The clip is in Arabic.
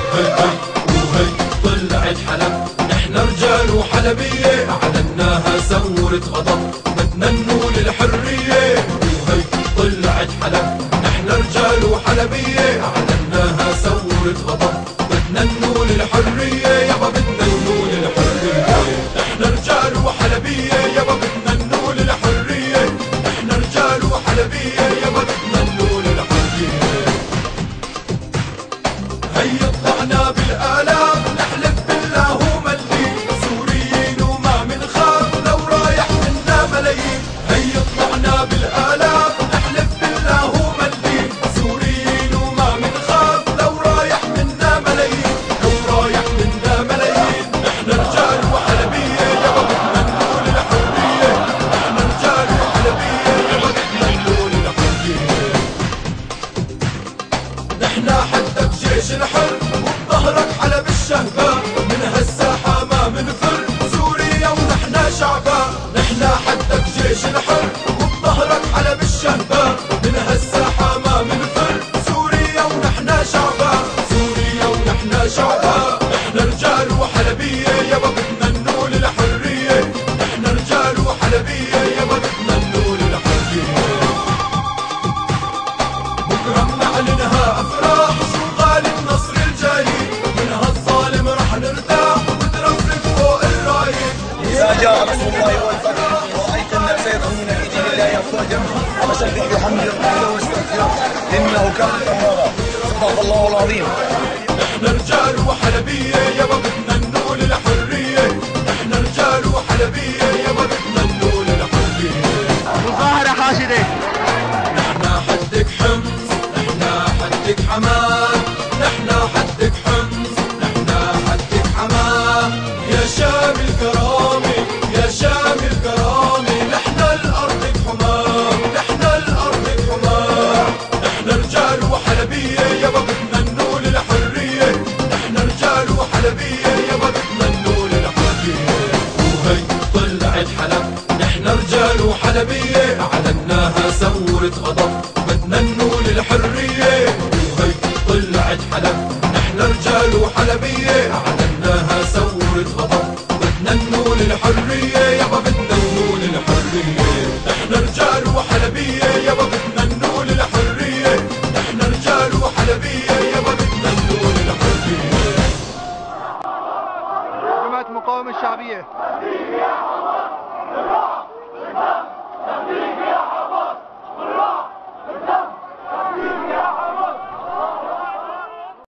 وهي طلعت حلب، نحن رجال وحلبية أعلناها ثورة غضب، بدنا ننول الحرية. وهي طلعت حلب، نحن رجال وحلبية أعلناها ثورة غضب، بدنا ننول الحرية يابا، بدنا ننول الحرية. نحن رجال وحلبية يابا، بدنا ننول الحرية. نحن رجال وحلبية يابا، بدنا ننول الحرية. هيا طلعنا بالآلاف، نحلف بالله وملي، سوريين وما منخاف لو رايح منا ملايين. هيا طلعنا بالآلاف، نحلف بالله وملي، سوريين وما منخاف لو رايح منا ملايين، لو رايح منا ملايين. نحن رجال وحلبية يابا، بدنا ننول الحرية. نحن رجال وحلبية يابا، بدنا ننول الحرية. نحن حدك جيش الحر وبظهرك حلب الشهبة، من هالساحة ما منفر، سوريا ونحن شعبا. نحن حدك جيش الحر وبظهرك حلب الشهبة، من هالساحة ما منفر، سوريا ونحن شعبا. سوريا ونحن شعبا. نحن رجال وحلبية يابا، بدنا ننول الحرية. نحن رجال وحلبية يابا، بدنا ننول الحرية. بكرة بنعلنها أفراح، شو قال النصر الجاي، من هالظالم رح نرتاح ونترفرف فوق الراية. إذا جاء نصر الله والفتح ورأيت الناس يدخلون في دين الله أفواجا فسبح بحمد ربك واستغفره إنه كان توابا. صدق الله العظيم. نحن رجال وحلبية يابا، بدنا ننول الحرية. نحن رجال وحلبية يابا، بدنا ننول الحرية. مظاهرة حاشدة. نحن حدك حمص، نحن حدك حماه، نحن حدك حمص، نحن حدك حماه. يا شام الكرامة، يا شام الكرامة، نحن الأرض حماه، نحن الأرض حماه. نحن رجال وحلبية يابا، بدنا ننول الحرية. نحن رجال وحلبية يابا، بدنا ننول الحرية. وهي طلعت حلب، نحن رجال وحلبية أعلناها ثورة غضب، بدنا ننول الحرية. وهي طلعت حلب، نحن رجال وحلبية أعلناها ثورة غضب، بدنا ننول الحرية يابا، بدنا ننول الحرية. نحن رجال وحلبية يابا، بدنا ننول الحرية. نحن رجال وحلبية يابا، بدنا ننول الحرية. جماعة المقاومة الشعبية.